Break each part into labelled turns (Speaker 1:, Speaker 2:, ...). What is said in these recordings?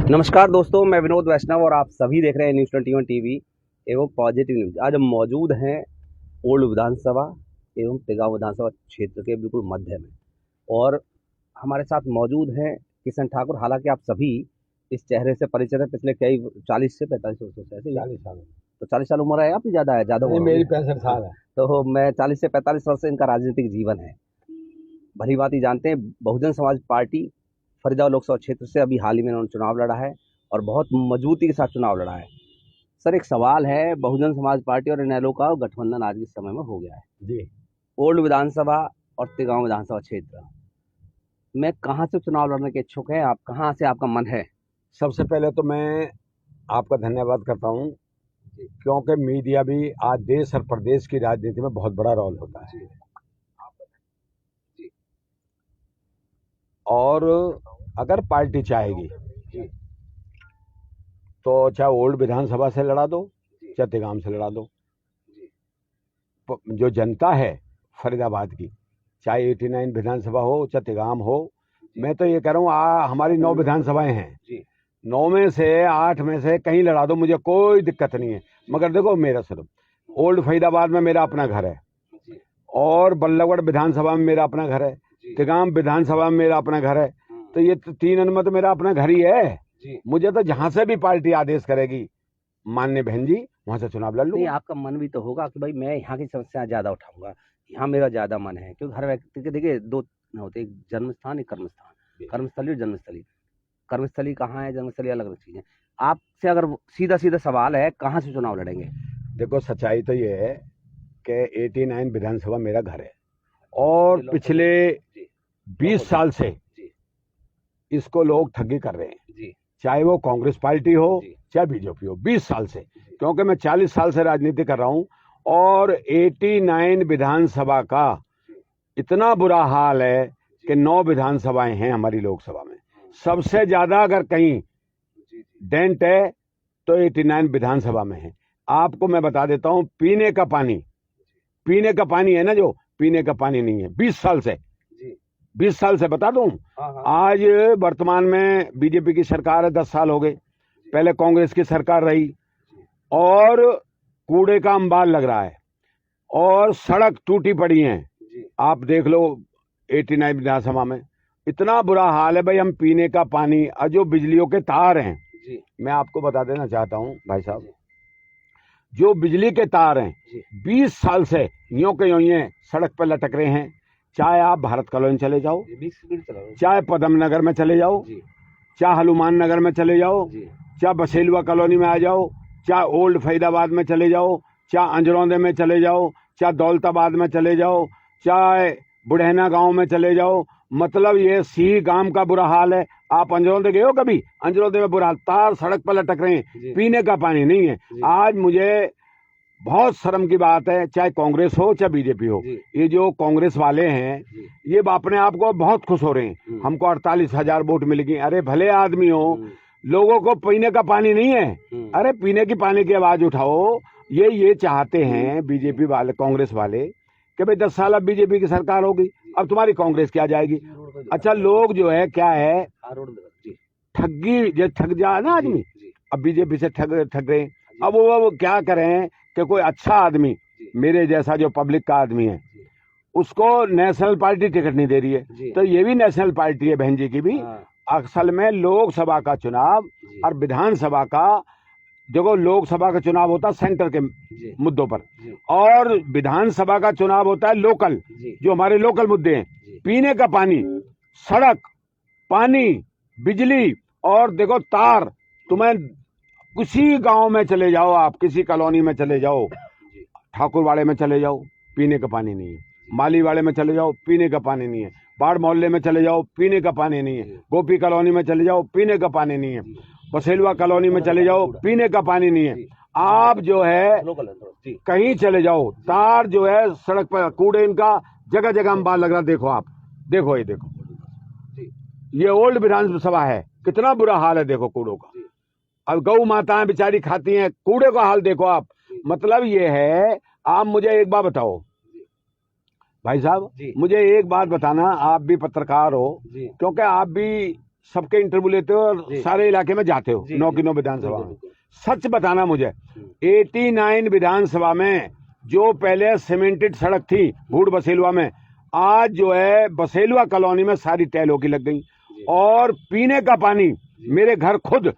Speaker 1: नमस्कार दोस्तों, मैं विनोद वैष्णव और आप सभी देख रहे हैं न्यूज़ 21 टीवी एवं पॉजिटिव न्यूज़। आज हम मौजूद हैं ओल्ड विधानसभा एवं तेगांव विधानसभा क्षेत्र के बिल्कुल मध्य में और हमारे साथ मौजूद हैं किशन ठाकुर। हालांकि आप सभी इस चेहरे से परिचित हैं, पिछले कई 40 से 45 वर्षों से, ऐसे
Speaker 2: 40 साल।
Speaker 1: तो 40 साल उम्र है आपकी? ज़्यादा है? ज़्यादा
Speaker 2: नहीं,
Speaker 1: उम्र
Speaker 2: मेरी
Speaker 1: होगी।
Speaker 2: 65 साल है।
Speaker 1: तो मैं 40 से 45 वर्ष से इनका राजनीतिक जीवन है। भली बात ही जानते हैं, बहुजन समाज पार्टी फरीदाबाद लोकसभा क्षेत्र से अभी हाल ही में उन्होंने चुनाव लड़ा है और बहुत मजबूती के साथ चुनाव लड़ा है। सर, एक सवाल है, बहुजन समाज पार्टी और इनेलो का गठबंधन आज के समय में हो गया है
Speaker 2: जी।
Speaker 1: ओल्ड विधानसभा और तेगांव विधानसभा क्षेत्र में। कहाँ से चुनाव लड़ने के इच्छुक हैं आप? कहाँ से आपका मन है?
Speaker 2: सबसे पहले तो मैं आपका धन्यवाद करता हूँ, क्योंकि मीडिया भी आज देश और प्रदेश की राजनीति में बहुत बड़ा रोल होता है। और अगर पार्टी चाहेगी तो चाहे ओल्ड विधानसभा से लड़ा दो, चाहे तेगांव से लड़ा दो। जो जनता है फरीदाबाद की, चाहे 89 विधानसभा हो चाहे तेगांव हो, मैं तो ये कह रहा हूँ हमारी 9 विधानसभाएं हैं। 9 में से 8 में से कहीं लड़ा दो, मुझे कोई दिक्कत नहीं है। मगर देखो, मेरा सिर्फ ओल्ड फरीदाबाद में मेरा अपना घर है और बल्लभगढ़ विधानसभा में मेरा अपना घर है, तेगांव विधानसभा में मेरा अपना घर है। तो ये 3 अनुमत मेरा अपना घर ही है। मुझे तो जहां से भी पार्टी आदेश करेगी माननीय बहन जी, वहां से चुनाव लड़ लूंगा।
Speaker 1: आपका मन भी तो होगा कि भाई मैं यहाँ की समस्या ज्यादा उठाऊंगा, यहाँ मेरा ज्यादा मन है, क्योंकि हर व्यक्ति के देखिए दो होते, एक जन्म स्थान, एक कर्म स्थान। कर्मस्थली और जन्मस्थली। कर्मस्थली कहाँ है, जन्मस्थली अलग अलग चीजें। आपसे अगर सीधा सीधा सवाल है, कहाँ से चुनाव लड़ेंगे?
Speaker 2: देखो, सच्चाई तो ये है कि 89 विधानसभा मेरा घर है और पिछले 20 साल से इसको लोग ठगी कर रहे हैं, चाहे वो कांग्रेस पार्टी हो चाहे बीजेपी हो। 20 साल से, क्योंकि मैं 40 साल से राजनीति कर रहा हूं और 89 विधानसभा का इतना बुरा हाल है कि 9 विधानसभाएं हैं हमारी लोकसभा में। सबसे ज्यादा अगर कहीं डेंट है तो 89 विधानसभा में है। आपको मैं बता देता हूं, पीने का पानी है ना, जो पीने का पानी नहीं है 20 साल से। 20 साल से बता दूं, आज वर्तमान में बीजेपी की सरकार है, 10 साल हो गए। पहले कांग्रेस की सरकार रही और कूड़े का अंबार लग रहा है और सड़क टूटी पड़ी है। आप देख लो 89 विधानसभा में इतना बुरा हाल है भाई। हम पीने का पानी और जो बिजलियों के तार हैं, मैं आपको बता देना चाहता हूं भाई साहब, जो बिजली के तार हैं 20 साल से यूं के यूं ही सड़क पर लटक रहे हैं। चाहे आप भारत कॉलोनी चले जाओ, चाहे पदम नगर में चले जाओ, चाहे हनुमान नगर में चले जाओ, चाहे बसेलवा कॉलोनी में आ जाओ, चाहे ओल्ड फरीदाबाद में चले जाओ, चाहे अंजरौंदे में चले जाओ, चाहे दौलताबाद में चले जाओ, चाहे बुढ़ैना गांव में चले जाओ। मतलब ये सी गांव का बुरा हाल है। आप अंजरौंदे गए हो कभी? अंजरौंदे में बुरा हाल, तार सड़क पर लटक रहे हैं, पीने का पानी नहीं है। आज मुझे बहुत शर्म की बात है, चाहे कांग्रेस हो चाहे बीजेपी हो, ये जो कांग्रेस वाले हैं ये अपने आप को बहुत खुश हो रहे हैं, हमको 48,000 वोट मिलेगी। अरे भले आदमी हो, लोगों को पीने का पानी नहीं है। अरे पीने की पानी की आवाज उठाओ। ये चाहते हैं बीजेपी वाले, कांग्रेस वाले, कि भाई 10 साल अब बीजेपी की सरकार होगी, अब तुम्हारी कांग्रेस क्या जाएगी। अच्छा, लोग जो है क्या है, ठगी, जो ठग जाए ना आदमी, अब बीजेपी से ठग रहे हैं। अब वो क्या करें कि कोई अच्छा आदमी, मेरे जैसा जो पब्लिक का आदमी है, उसको नेशनल पार्टी टिकट नहीं दे रही है। तो ये भी नेशनल पार्टी है बहन जी की भी। असल में लोकसभा का चुनाव और विधानसभा का, देखो लोकसभा का चुनाव होता है सेंटर के मुद्दों पर और विधानसभा का चुनाव होता है लोकल, जो हमारे लोकल मुद्दे हैं। पीने का पानी, सड़क, पानी, बिजली और देखो तार। तुम्हें किसी गांव में चले जाओ, आप किसी कॉलोनी में चले जाओ, ठाकुरवाड़े में चले जाओ, पीने का पानी नहीं है। मालीवाड़े में चले जाओ, पीने का पानी नहीं है। बाढ़ मोहल्ले में चले जाओ, पीने का पानी नहीं है। गोपी कॉलोनी में चले जाओ, पीने का पानी नहीं है। बसेलवा कॉलोनी में चले जाओ, पीने का पानी नहीं है। आप जो है कहीं चले जाओ, तार जो है सड़क पर, कूड़े इनका जगह जगह अंबार लग रहा। देखो आप, देखो ये ओल्ड विधानसभा है, कितना बुरा हाल है देखो कूड़ों का। अब गौ माताएं बेचारी खाती हैं, कूड़े का हाल देखो आप। मतलब ये है, आप मुझे एक बात बताओ भाई साहब, मुझे एक बात बताना, आप भी पत्रकार हो, क्योंकि आप भी सबके इंटरव्यू लेते हो और
Speaker 1: जी।
Speaker 2: सारे इलाके में जाते हो,
Speaker 1: जी,
Speaker 2: 9
Speaker 1: जी।
Speaker 2: की 9 विधानसभा में।
Speaker 1: बिल्कुल,
Speaker 2: सच बताना मुझे, 89 विधानसभा में जो पहले सीमेंटेड सड़क थी भूड़ बसेलवा में, आज जो है बसेलवा कॉलोनी में सारी टाइलों की लग गई।
Speaker 1: जी।
Speaker 2: और पीने का पानी मेरे घर खुद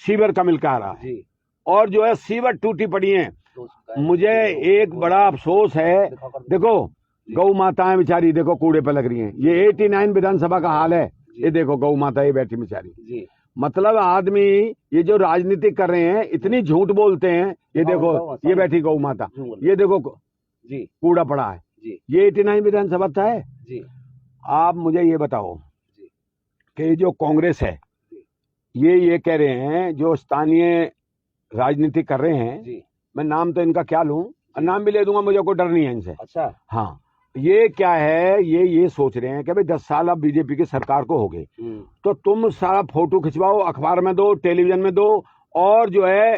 Speaker 2: सीवर का मिल के आ रहा है।
Speaker 1: जी।
Speaker 2: और जो है सीवर टूटी पड़ी है।
Speaker 1: तो उसका
Speaker 2: मुझे एक बड़ा अफसोस है, देखो गौ माताएं बेचारी देखो कूड़े पे लग रही हैं। ये 89 विधानसभा का हाल है। ये देखो गौ माता ये बैठी बेचारी।
Speaker 1: जी।
Speaker 2: मतलब आदमी ये जो राजनीति कर रहे हैं इतनी झूठ बोलते हैं। ये देखो ये बैठी गौ माता, ये देखो
Speaker 1: जी।
Speaker 2: कूड़ा पड़ा है।
Speaker 1: जी।
Speaker 2: ये 89 विधानसभा था है।
Speaker 1: जी।
Speaker 2: आप मुझे ये बताओ
Speaker 1: जी।
Speaker 2: कि जो कांग्रेस है ये कह रहे हैं, जो स्थानीय राजनीति कर रहे हैं,
Speaker 1: जी।
Speaker 2: मैं नाम तो इनका क्या लूं, नाम भी ले दूंगा, मुझे कोई डर नहीं है इनसे।
Speaker 1: अच्छा।
Speaker 2: हाँ, ये क्या है, ये सोच रहे हैं कि भाई 10 साल अब बीजेपी की सरकार को हो गए, तो तुम सारा फोटो खिंचवाओ, अखबार में दो, टेलीविजन में दो, और जो है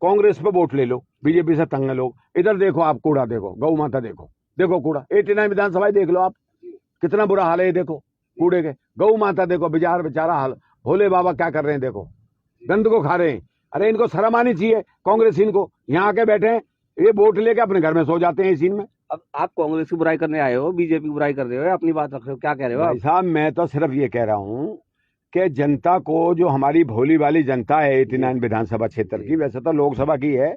Speaker 2: कांग्रेस पे वोट ले लो, बीजेपी से तंग है लोग। इधर देखो आप कूड़ा देखो, गौ माता देखो, देखो कूड़ा 89 विधानसभा देख लो आप, कितना बुरा हाल है। ये देखो कूड़े के, गौ माता देखो, बेचारा हाल। भोले बाबा क्या कर रहे हैं, देखो गंद को खा रहे हैं। अरे इनको शर्म आनी चाहिए, कांग्रेस इनको यहाँ आके बैठे हैं, ये वोट लेके अपने घर में सो जाते हैं इसी में।
Speaker 1: अब आप कांग्रेस की बुराई करने आए हो, बीजेपी की बुराई कर रहे हो, अपनी बात रख रहे हो, क्या कह रहे हो आप?
Speaker 2: भाई साहब मैं तो सिर्फ ये कह रहा हूँ कि जनता को, जो हमारी भोली वाली जनता है 89 विधानसभा क्षेत्र की, वैसे तो लोकसभा की है,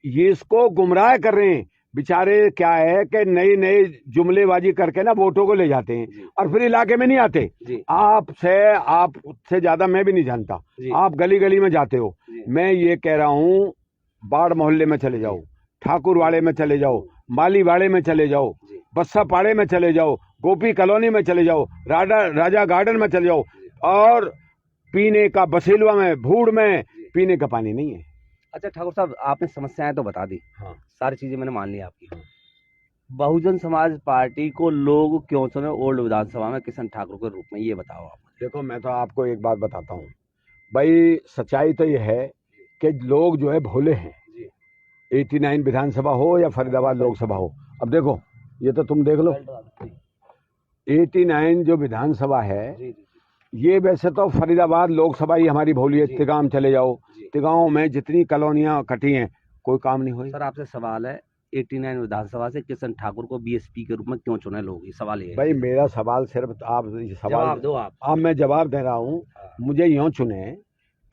Speaker 2: ये इसको गुमराह कर रहे हैं बेचारे। क्या है कि नई नई जुमलेबाजी करके ना वोटों को ले जाते हैं और फिर इलाके में नहीं आते। आपसे ज्यादा मैं भी नहीं जानता, आप गली गली में जाते हो। मैं ये कह रहा हूँ, बाढ़ मोहल्ले में चले जाओ, ठाकुरवाड़े में चले जाओ, मालीवाड़े में चले जाओ, बस्सा पाड़े में चले जाओ, गोपी कॉलोनी में चले जाओ, राजा गार्डन में चले जाओ, और पीने का बसेलवा में, भूड़ में पीने का पानी नहीं है।
Speaker 1: अच्छा ठाकुर साहब, आपने समस्याएं तो बता दी,
Speaker 2: हाँ।
Speaker 1: सारी चीजें मैंने मान ली आपकी। बहुजन समाज पार्टी को लोग क्यों चुने ओल्ड विधानसभा में किशन ठाकुर के रूप में, ये बताओ आप।
Speaker 2: देखो मैं तो आपको एक बात बताता हूँ भाई, सच्चाई तो ये है कि लोग जो है भोले हैं। 89 विधानसभा हो या फरीदाबाद लोकसभा हो, अब देखो ये तो तुम देख लो, 89 जो विधानसभा है, ये वैसे तो फरीदाबाद लोकसभा ही हमारी भोली है। तिगांव चले जाओ, तिगांव में जितनी कॉलोनियां कटी हैं कोई काम नहीं हुई।
Speaker 1: सर आपसे सवाल है, 89 विधानसभा से किशन ठाकुर को बीएसपी के रूप में क्यों चुने लोग, ये सवाल है।
Speaker 2: भाई मेरा सवाल सिर्फ आप
Speaker 1: जवाब दो आप।
Speaker 2: मैं जवाब दे रहा हूँ। मुझे यूं चुने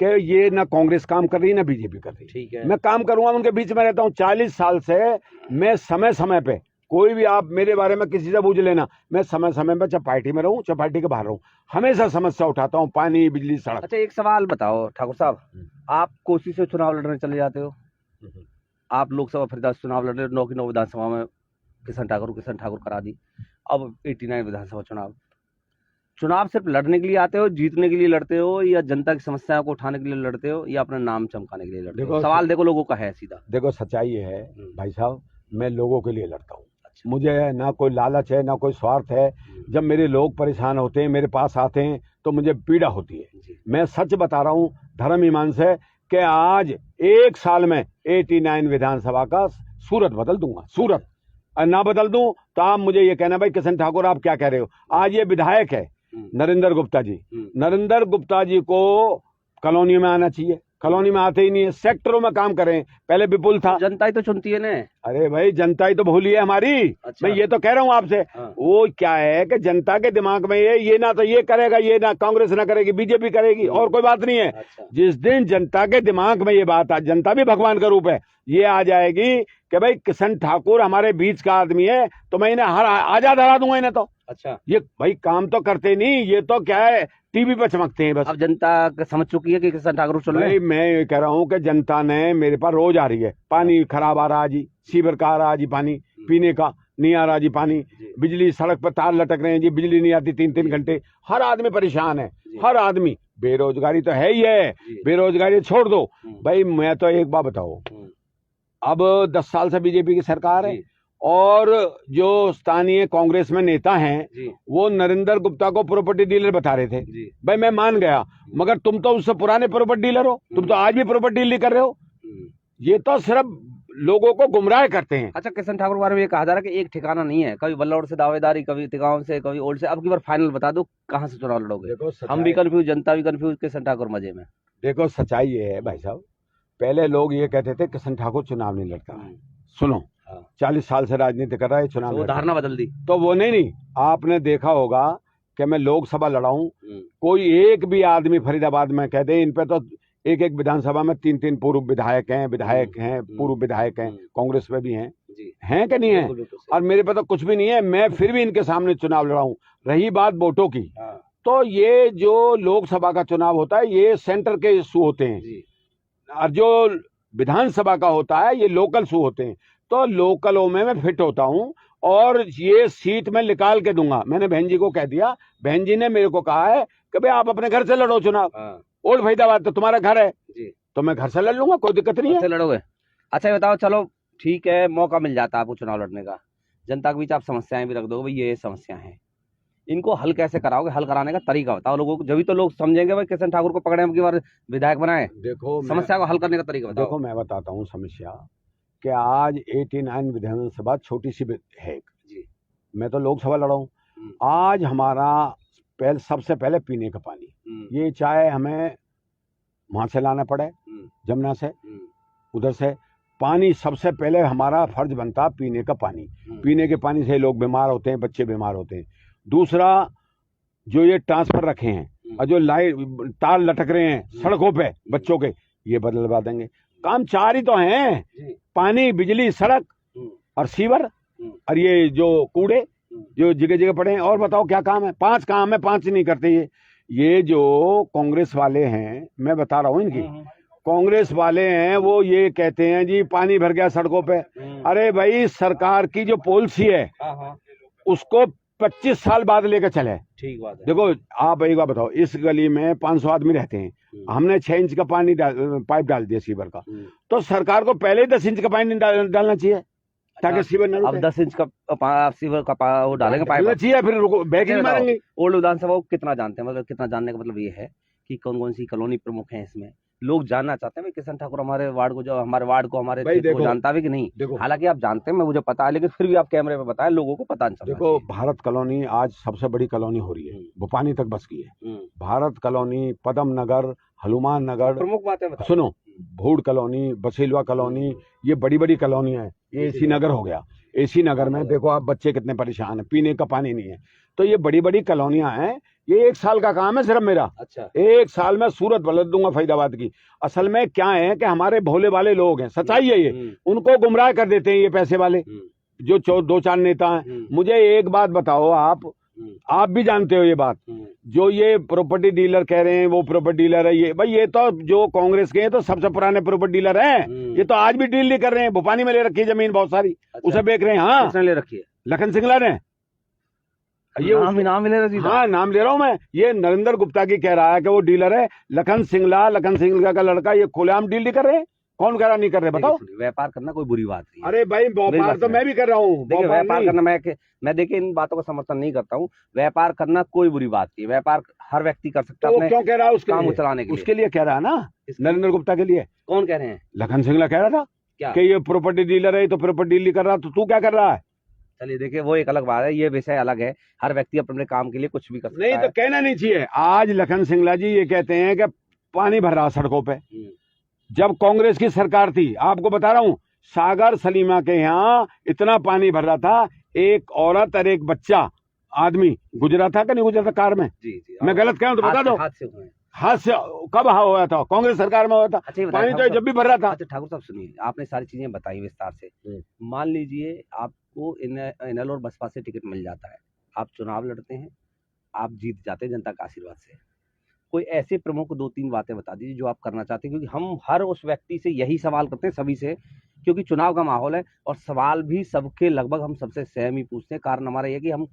Speaker 2: कि ये ना कांग्रेस काम कर रही ना बीजेपी कर रही।
Speaker 1: ठीक है,
Speaker 2: मैं काम करूंगा, उनके बीच में रहता हूँ 40 साल से। मैं समय समय पे, कोई भी आप मेरे बारे में किसी से पूछ लेना, मैं समय समय पे चाहे पार्टी में रहूं चाहे पार्टी के बाहर रहूं, हमेशा समस्या उठाता हूं, पानी, बिजली, सड़क।
Speaker 1: अच्छा एक सवाल बताओ ठाकुर साहब, आप कोसी से चुनाव लड़ने चले जाते हो, आप लोकसभा फरीदाबाद से चुनाव लड़ रहे हो, 9 की 9 विधानसभा में किशन ठाकुर करा दी। अब 89 विधानसभा चुनाव सिर्फ लड़ने के लिए आते हो, जीतने के लिए लड़ते हो, या जनता की समस्याओं को उठाने के लिए लड़ते हो, या अपना नाम चमकाने के लिए लड़ते हो? सवाल देखो लोगों का है सीधा।
Speaker 2: देखो सच्चाई ये है भाई साहब, मैं लोगों के लिए लड़ता हूँ। मुझे ना कोई लालच है ना कोई स्वार्थ है। जब मेरे लोग परेशान होते हैं, मेरे पास आते हैं, तो मुझे पीड़ा होती है। मैं सच बता रहा हूँ धर्म ईमान से कि आज 1 साल में 89 विधानसभा का सूरत बदल दूंगा, सूरत। और ना बदल दूं तो आप मुझे ये कहना भाई किशन ठाकुर आप क्या कह रहे हो। आज ये विधायक है नरेंद्र गुप्ता जी, नरेंद्र गुप्ता जी को कॉलोनी में आना चाहिए, कॉलोनी में आते ही नहीं है। सेक्टरों में काम करें, पहले विपुल था।
Speaker 1: जनता ही तो चुनती है ना।
Speaker 2: अरे भाई जनता ही तो भोली है हमारी। अच्छा। मैं ये तो कह रहा हूँ आपसे। हाँ। वो क्या है कि जनता के दिमाग में ये ना तो ये करेगा, ये ना कांग्रेस ना करेगी, बीजेपी करेगी, और कोई बात नहीं है। अच्छा। जिस दिन जनता के दिमाग में ये बात आ, जनता भी भगवान का रूप है, ये आ जाएगी कि भाई किशन ठाकुर हमारे बीच का आदमी है, तो मैं इन्हें आजाद हरा दूंगा इन्हें तो। अच्छा। ये भाई काम तो करते नहीं, ये तो क्या है टीवी पर चमकते हैं बस।
Speaker 1: अब जनता समझ चुकी है कि किशन ठाकुर चुन रहे।
Speaker 2: मैं ये कह रहा हूँ कि जनता ने मेरे पास रोज आ रही है, पानी खराब आ रहा जी, सीवर का आ रहा जी, पानी पीने का नहीं आ रहा जी, पानी, बिजली, सड़क पर तार लटक रहे हैं जी, बिजली नहीं आती 3-3 घंटे। हर आदमी परेशान है, हर आदमी। बेरोजगारी तो है ही है, बेरोजगारी छोड़ दो भाई। मैं तो एक बात बताओ, अब 10 साल से बीजेपी की सरकार है, और जो स्थानीय कांग्रेस में नेता हैं वो नरेंद्र गुप्ता को प्रॉपर्टी डीलर बता रहे थे। भाई मैं मान गया, मगर तुम तो उससे पुराने प्रॉपर्टी डीलर हो, तुम तो आज भी प्रॉपर्टी डीलर कर रहे हो। ये तो सिर्फ लोगों को गुमराह करते हैं।
Speaker 1: अच्छा, किशन ठाकुर के बारे में ये कहा जा रहा है कि एक ठिकाना नहीं है, कभी बल्लौर से दावेदारी, कभी तिगांव से, कभी ओल्ड से। अब की बार फाइनल बता दो कहाँ से चुनाव लड़ोगे?
Speaker 2: देखो
Speaker 1: हम भी
Speaker 2: सच्चाई,
Speaker 1: कंफ्यूज, जनता भी कंफ्यूज, किशन ठाकुर मजे में।
Speaker 2: देखो सच्चाई ये है भाई साहब, पहले लोग ये कहते थे किशन ठाकुर चुनाव नहीं लड़ता है। सुनो,
Speaker 1: हाँ।
Speaker 2: 40 साल से राजनीति कर रहा है, चुनाव
Speaker 1: वो
Speaker 2: लड़ता है।
Speaker 1: धारणा बदल दी।
Speaker 2: तो वो नहीं, आपने देखा होगा कि मैं लोकसभा लड़ाऊं, कोई एक भी आदमी फरीदाबाद में कह दे इन पे तो एक एक विधानसभा में 3-3 पूर्व विधायक हैं, पूर्व विधायक हैं, कांग्रेस में भी हैं कि नहीं है? और मेरे पे तो कुछ भी नहीं है, मैं फिर भी इनके सामने चुनाव लड़ाऊं। रही बात वोटों की, तो ये जो लोकसभा का चुनाव होता है ये सेंटर के इशू होते हैं, और जो विधानसभा का होता है ये लोकल इशू होते हैं। तो लोकलों में मैं फिट होता हूं और ये सीट मैं निकाल के दूंगा। मैंने बहन जी को कह दिया, बहन जी ने मेरे को कहा है कि भाई आप अपने घर से लड़ो चुनाव। ओल्ड फरीदाबाद तो तुम्हारा घर है जी, तो मैं घर से लड़ लूंगा, कोई दिक्कत नहीं है।
Speaker 1: लड़ोगे? अच्छा, ये बताओ, चलो ठीक है, मौका मिल जाता है आपको चुनाव लड़ने का, जनता के बीच आप समस्याएं भी रख दोगे, भाई ये समस्या है, इनको हल कैसे कराओगे? हल कराने का तरीका बताओ लोगों को, जब तो लोग समझेंगे भाई किशन ठाकुर को पकड़े, की बार विधायक बनाए।
Speaker 2: देखो
Speaker 1: समस्या को हल करने का तरीका बताओ।
Speaker 2: देखो मैं बताता हूँ समस्या, कि आज 89 विधानसभा छोटी सी है जी, मैं तो लोकसभा लड़ा हूँ। आज हमारा सबसे पहले पीने का पानी, ये चाहे हमें वहां से लाना पड़े, जमुना से, उधर से पानी सबसे पहले हमारा फर्ज बनता पीने का पानी। पीने के पानी से लोग बीमार होते हैं, बच्चे बीमार होते हैं। दूसरा, जो ये ट्रांसफर रखे हैं और जो लाइट तार लटक रहे हैं सड़कों पे बच्चों के, ये बदलवा देंगे। काम 4 ही तो हैं, पानी, बिजली, सड़क और सीवर, और ये जो कूड़े जो जगह जगह पड़े हैं। और बताओ क्या काम है? 5 काम है, 5 नहीं करते ये जो कांग्रेस वाले हैं, मैं बता रहा हूँ इनकी, कांग्रेस वाले हैं वो ये कहते हैं जी पानी भर गया सड़कों पे। अरे भाई, सरकार की जो पॉलिसी है उसको 25 साल बाद लेकर चले। ठीक बात है। देखो आप एक बार बताओ, इस गली में 500 आदमी रहते हैं, हमने 6 इंच का पानी पाइप डाल दिया सीवर का, तो सरकार को पहले ही 10 इंच का पानी डालना चाहिए ताकि सीवर न।
Speaker 1: अब 10 इंच का सीवर का वो डालेंगे पाइप
Speaker 2: चाहिए, फिर बैग नहीं मारेंगे।
Speaker 1: ओल्ड विधानसभा को कितना जानते हैं? मतलब कितना जानने का मतलब ये है कि कौन कौन सी कॉलोनी प्रमुख है इसमें, लोग जानना चाहते हैं किशन ठाकुर हमारे वार्ड को, जो हमारे वार्ड को, हमारे क्षेत्र को जानता है कि नहीं? हालांकि आप जानते हैं, मैं मुझे पता है, लेकिन फिर भी आप कैमरे पे बताएं, लोगों को पता नहीं चलता।
Speaker 2: देखो, भारत कॉलोनी आज सबसे बड़ी कॉलोनी हो रही है, बुपानी तक बस की है। भारत कॉलोनी, पदम नगर, हनुमान नगर,
Speaker 1: प्रमुख बातें
Speaker 2: सुनो, भूड़ कॉलोनी, बसेलवा कॉलोनी, ये बड़ी बड़ी कॉलोनियां हैं। ये एसी नगर हो गया, एसी नगर में देखो आप बच्चे कितने परेशान हैं, पीने का पानी नहीं है। तो ये बड़ी बड़ी कॉलोनियां हैं, ये 1 साल का काम है सिर्फ मेरा। अच्छा, 1 साल में सूरत बदल दूंगा फरीदाबाद की। असल में क्या है कि हमारे भोले वाले लोग हैं, सच्चाई है ये, उनको गुमराह कर देते हैं ये पैसे वाले जो 2-4 नेता हैं। मुझे एक बात बताओ, आप भी जानते हो ये बात, जो ये प्रॉपर्टी डीलर कह रहे हैं वो प्रॉपर्टी डीलर है, ये भाई ये तो जो कांग्रेस के हैं तो सबसे पुराने प्रॉपर्टी डीलर हैं। ये तो आज भी डील नहीं कर रहे हैं। भोपानी में ले रखी है जमीन बहुत सारी। अच्छा, उसे बेच रहे हैं। हाँ,
Speaker 1: किसने ले रखी है?
Speaker 2: लखन सिंगला ने।
Speaker 1: ये नाम ले रहा?
Speaker 2: हाँ, नाम ले रहा हूँ मैं। ये नरेंद्र गुप्ता की कह रहा है कि वो डीलर है। लखन सिंगला का लड़का, ये खुलेआम डील नहीं कर रहे। कौन कह रहा नहीं कर रहे? बताओ।
Speaker 1: व्यापार करना कोई बुरी बात नहीं है।
Speaker 2: अरे भाई, व्यापार तो मैं भी कर रहा हूँ।
Speaker 1: देखिए, व्यापार करना, मैं देखिए इन बातों का समर्थन नहीं करता हूँ। व्यापार करना कोई बुरी बात नहीं है, व्यापार हर व्यक्ति कर सकता है।
Speaker 2: तो क्यों कह रहा है? उसके
Speaker 1: काम चलाने के लिए,
Speaker 2: उसके लिए कह रहा है ना, नरेंद्र गुप्ता के लिए।
Speaker 1: कौन कह रहे हैं?
Speaker 2: लखन सिंगला कह रहा था क्या कि ये प्रॉपर्टी डीलर है, तो प्रॉपर्टी डील कर रहा, तो तू क्या कर रहा है?
Speaker 1: चलिए, देखिए वो एक अलग बात है, ये विषय अलग है। हर व्यक्ति अपने काम के लिए कुछ भी कर सकता है।
Speaker 2: नहीं तो कहना नहीं चाहिए। आज लखन सिंगला जी ये कहते हैं कि पानी भर रहा सड़कों पे। जब कांग्रेस की सरकार थी, आपको बता रहा हूं, सागर सलीमा के यहाँ इतना पानी भर रहा था, एक औरत और एक बच्चा आदमी गुजरा था कि नहीं गुजरा था कार में? जी, मैं गलत कह रहा हूं तो बता दो। हाथ से कब हुआ था? कांग्रेस सरकार में हुआ था। अच्छा, पानी तो जब भी भर रहा था।
Speaker 1: अच्छा ठाकुर साहब, सुनिए, आपने सारी चीजें बताई विस्तार से। मान लीजिए आपको इनेलो और बसपा से टिकट मिल जाता है, आप चुनाव लड़ते हैं, आप जीत जाते हैं जनता का आशीर्वाद से। कोई ऐसे प्रमुख 2-3 बातें बता दीजिए जो आप करना चाहते हैं, क्योंकि हम हर उस व्यक्ति से यही सवाल करते हैं, सभी से, क्योंकि चुनाव का माहौल है और सवाल भी सबके लगभग हम सबसे सेम ही पूछते हैं। कारण हमारा ये कि हम,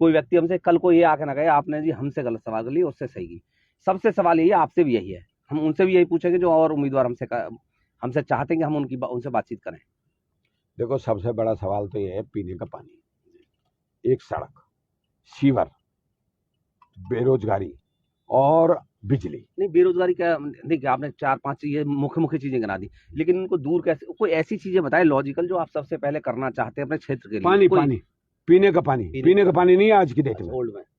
Speaker 1: कोई व्यक्ति हमसे कल को ये आके ना कहे आपने जी हमसे गलत सवाल कर लिया, उससे सही की। सबसे सवाल यही है, आपसे भी यही है, हम उनसे भी यही पूछेंगे जो और उम्मीदवार हमसे चाहते हैं कि हम उनसे बातचीत करें।
Speaker 2: देखो, सबसे बड़ा सवाल तो ये है पीने का पानी, एक सड़क, सीवर, बेरोजगारी और बिजली।
Speaker 1: नहीं, बेरोजगारी क्या, देखिए आपने 4-5 ये मुख्य चीजें गिना दी, लेकिन इनको दूर कैसे, कोई ऐसी चीजें बताएं लॉजिकल जो आप सबसे पहले करना चाहते हैं अपने क्षेत्र के लिए।
Speaker 2: पानी, पानी, पीने का पानी, पीने का पानी नहीं है आज की डेट में,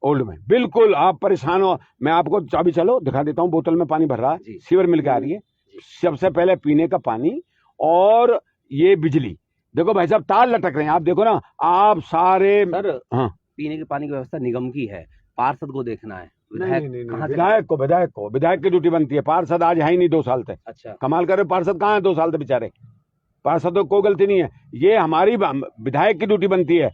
Speaker 2: ओल्ड में बिल्कुल आप परेशान हो। मैं आपको अभी चलो दिखा देता हूँ, बोतल में पानी भर रहा है, सीवर मिल के आ रही है। सबसे पहले पीने का पानी और ये बिजली। देखो भाई साहब तार लटक रहे हैं, आप देखो ना, आप सारे।
Speaker 1: सर
Speaker 2: हाँ,
Speaker 1: पीने के पानी की व्यवस्था निगम की है, पार्षद को देखना है,
Speaker 2: विधायक की ड्यूटी बनती है। पार्षद आज है ही नहीं 2 साल से।
Speaker 1: अच्छा,
Speaker 2: कमाल कर रहे हो, पार्षद कहाँ है 2 साल से बेचारे? पार्षद को कोई गलती नहीं है, ये हमारी विधायक की ड्यूटी बनती है,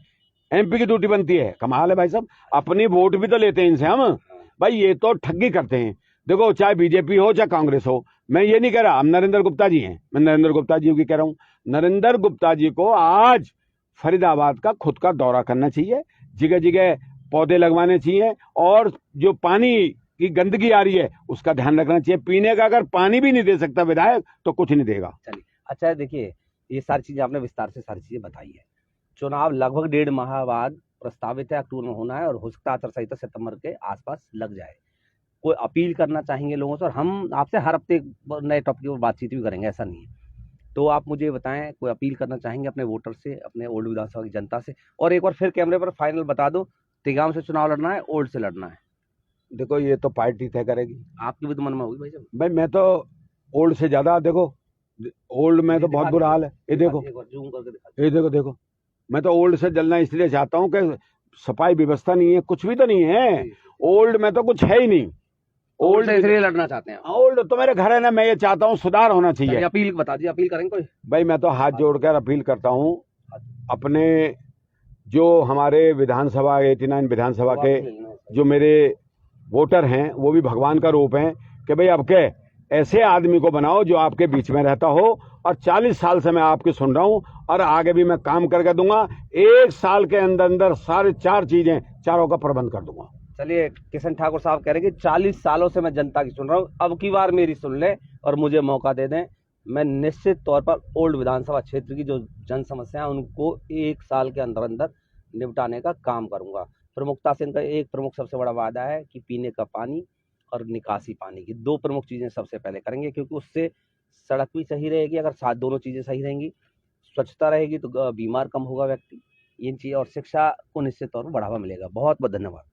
Speaker 2: एमपी की ड्यूटी बनती है। कमाल है भाई साहब, अपनी वोट भी तो लेते हैं इनसे हम। भाई ये तो ठगी करते हैं। देखो चाहे बीजेपी हो चाहे कांग्रेस हो, मैं ये नहीं कह रहा, हम नरेंद्र गुप्ता जी हैं, मैं नरेंद्र गुप्ता जी की कह रहा हूँ। नरेंद्र गुप्ता जी को आज फरीदाबाद का खुद का दौरा करना चाहिए, जगह जगह पौधे लगवाने चाहिए, और जो पानी की गंदगी आ रही है उसका ध्यान रखना चाहिए। पीने का अगर पानी भी नहीं दे सकता विधायक तो कुछ नहीं देगा।
Speaker 1: चलिए, अच्छा देखिए, ये सारी चीजें आपने विस्तार से सारी चीजें बताई है। चुनाव लगभग 1.5 माह बाद प्रस्तावित है, अक्टूबर में होना है, और हो सकता है आचार संहिता सितंबर के आसपास लग जाए। कोई अपील करना चाहेंगे लोगों से, और हम आपसे हर हफ्ते नए टॉपिक पर बातचीत भी करेंगे, ऐसा नहीं है, तो आप मुझे बताएं कोई अपील करना चाहेंगे अपने वोटर से, अपने ओल्ड विधानसभा की जनता से। और एक बार फिर कैमरे पर फाइनल बता दो, तिगाम से चुनाव लड़ना है, ओल्ड से लड़ना है?
Speaker 2: देखो ये तो पार्टी तय करेगी,
Speaker 1: आपकी भी तो मन में होगी भाई साहब।
Speaker 2: भाई मैं तो ओल्ड से ज्यादा, देखो ओल्ड में तो बहुत बुरा हाल है। ये देखो,
Speaker 1: जूम करके दिखा,
Speaker 2: ये देखो, देखो मैं तो ओल्ड से जलना इसलिए चाहता हूँ कि सफाई व्यवस्था नहीं है, कुछ भी तो नहीं है। ओल्ड में तो कुछ है ही नहीं।
Speaker 1: ओल्ड इसलिए लड़ना चाहते हैं?
Speaker 2: ओल्ड तो मेरे घर है ना, मैं ये चाहता हूँ सुधार होना चाहिए।
Speaker 1: अपील बता दीजिए, अपील करेंगे कोई?
Speaker 2: भाई मैं तो हाथ जोड़कर अपील करता हूँ अपने जो हमारे विधानसभा 89 विधानसभा के जो मेरे वोटर हैं, वो भी भगवान का रूप हैं, कि भाई अब के ऐसे आदमी को बनाओ जो आपके बीच में रहता हो। और 40 साल से मैं आपकी सुन रहा हूं, और आगे भी मैं काम करके दूंगा। 1 साल के अंदर अंदर सारे 4 चीजें, चारों का प्रबंध कर दूंगा।
Speaker 1: चलिए, किशन ठाकुर साहब कह रहे हैं कि 40 सालों से मैं जनता की सुन रहा हूँ, अब की बार मेरी सुन ले और मुझे मौका दे दें। मैं निश्चित तौर पर ओल्ड विधानसभा क्षेत्र की जो जन समस्या है उनको 1 साल के अंदर अंदर निपटाने का काम करूंगा। प्रमुखता से इनका एक प्रमुख सबसे बड़ा वादा है कि पीने का पानी और निकासी पानी की 2 प्रमुख चीजें सबसे पहले करेंगे, क्योंकि उससे सड़क भी सही रहेगी। अगर साथ दोनों चीजें सही रहेंगी, स्वच्छता रहेगी, तो बीमार कम होगा व्यक्ति, इन चीजें, और शिक्षा को निश्चित तौर पर बढ़ावा मिलेगा। बहुत बहुत धन्यवाद।